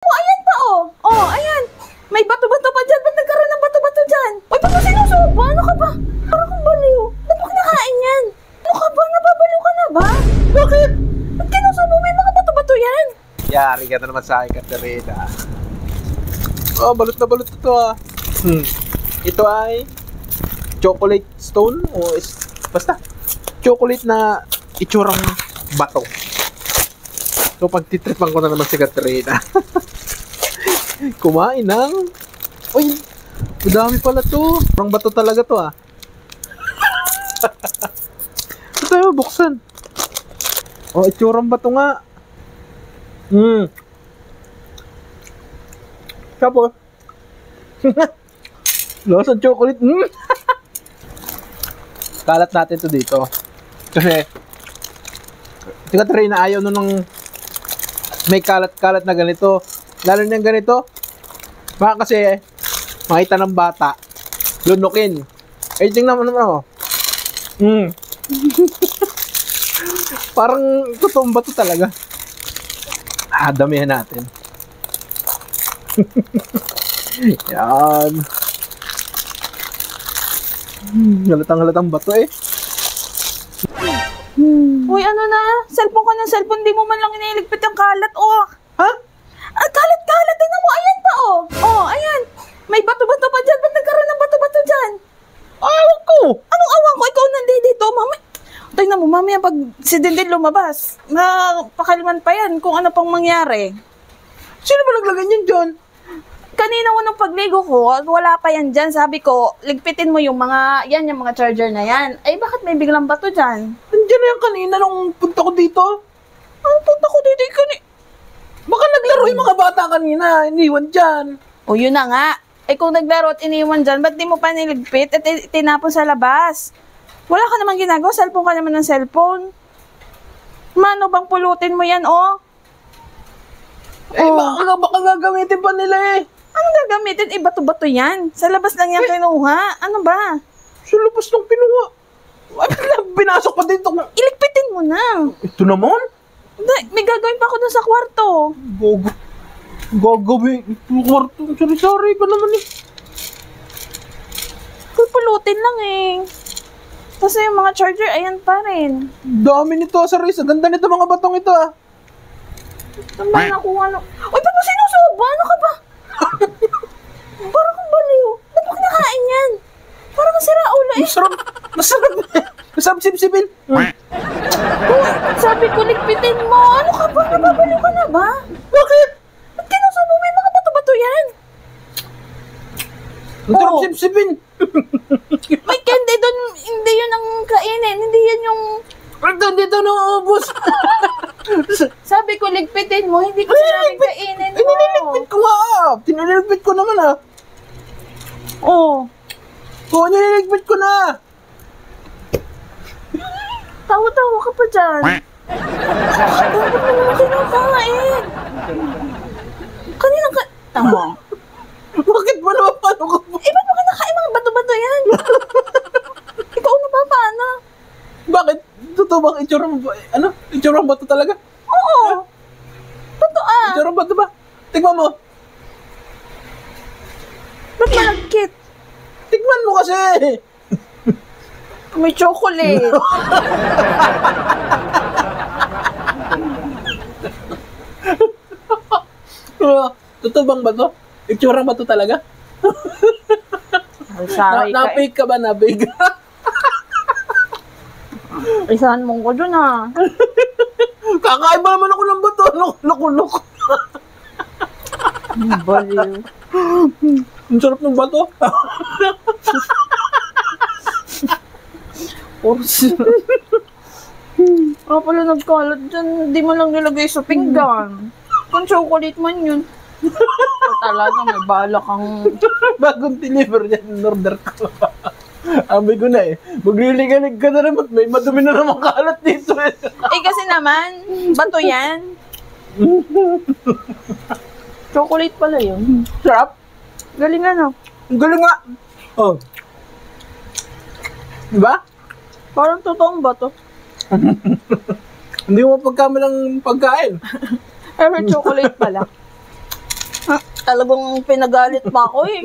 Oh, ayan pa oh. Oh, ayan. May bato-bato pa dyan. Ba't nagkaroon ng bato-bato dyan? Uy, ba't mo sinusubo? Ano ka ba? Parang kang baliw. Ba't mo kinakain yan? Ano ka ba? Nababaliw ka na ba? Bakit? Ba't kinusubo? May mga bato-bato yan. Yari ka na naman sa akin, Katerina. Oh, balot na balot ito ah. Ito ay chocolate stone o basta chocolate na itsurang bato. So pagtitripan ko na naman si Katerina. Kumain ng uy, madami pala to. Parang bato talaga to ah. Ito tayo buksan. Oh, itsurang bato nga. Tapos lasang chocolate. Kalat natin to dito. Kasi si Katerina ayaw nun ng may kalat-kalat na ganito. Lalo na ganito. Baka kasi makita ng bata lunukin. Eh tingnan mo naman oh. Parang totoong bato talaga. Damihan natin. Yan. Halatang bato eh. Uy, ano na? Cellphone ka ng cellphone. Di mo man lang iniligpit ang kalat. Oh. Ha? Kalat-kalat. Tingnan mo. Ayan pa oh. Oh, ayan. May bato-bato pa dyan. Ba't nagkaroon ng bato-bato dyan? Awan ko. Anong awan ko? Ikaw nandito. Mami. Tingnan mo, mamaya pag si Dindin lumabas, pakaliman pa yan kung ano pang mangyari. Sino ba naglagay niyan dyan? Kanina unang pagligo ko, wala pa yan dyan. Sabi ko, ligpitin mo yung mga charger na yan. Ay, bakit may biglang bato dyan? Nandiyan na yan kanina nung punta ko dito. Anong punta ko dito? Baka naglaro yung mga bata kanina. Iniwan dyan. O, yun na nga. Eh, kung naglaro at iniwan dyan, ba't di mo pa niligpit at tinapon sa labas? Wala ka naman ginagawa. Cellphone ka naman ng cellphone. Mano bang pulutin mo yan, oh? Eh, baka gagamitin pa nila eh. Anong gagamitin? Eh, bato-bato yan. Sa labas lang yan kinuha. Ano ba? Sa labas ng kinuha. Ay, binasok pa dito. Iligpitin mo na. Ito naman? May gagawin pa ako dun sa kwarto. Gagawin. Ito kwarto. Sorry ka naman eh. Pulutin lang eh. Kasi yung mga charger, ayan pa rin. Dami nito, Saris. Ang ganda nito mga batong ito ah. Saan ba nakuha no? Uy, ba't mo sinusubo? Ano ka ba? Parang kang baliw. Ba't mo kinakain yan? Parang kang sira ulo eh. Masarap. Masarap sipsipin. Uy, sabi ko, ligpitin mo. Ano ka ba? Nababaliw ka na ba? Bakit? Ba't kinusubo? May mga bato-bato yan. Masarap sipsipin. May candy doon. Hindi yun ang kainin. Hindi yan yung... Dito naubos. Sabi ko, ligpitin mo. Hindi ko sinabing kainin mo. Nililigpit ko nga ah. Nililigpit ko naman ah. Oo. Oo, nililigpit ko na. Tawa-tawa ka pa dyan. Bakit mo naman kinakain? Kaninang ka... Tama. Bakit ba naman paano ka po? Eh, ba't mo kinakain mga bato-bato yan? Ikaw na ba paano? Bakit? Totoo bang itsurang ano? Itsurang bato talaga? Oo. Totoo ah. Itsurang bato ba? Tignan mo. Ba't malagkit? Tignan mo kasi. May chocolate. Totoo bang bato? Itsurang bato talaga? Sorry ka. Na-bake ka ba? Na-bake? Isahan mong ko dun ah. Kakain ba naman ako ng bato? Loko-loko. Baliw. Ang sarap ng bato. Orsi. Pala nagkalat dyan. Di mo lang nilagay sa pinggan. Kung chocolate man yun. Talaga may bala kang... Bagong deliver yan, in-order ko. Amay ko na eh. Magliligalig ka na naman. May madumi na naman kalat dito eh. Eh kasi naman, bato yan. Chocolate pala yun. Sarap. Galing ano. Ang galing nga. Oh. Diba? Parang totoong bato. Hindi mo pagkamalang pagkain. Pero chocolate pala. Talagang pinagalit pa ako eh.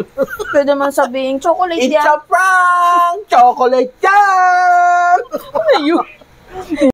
Pwede man sabihin, chocolate It's yan. a prank! Chocolate yan! Ano yun?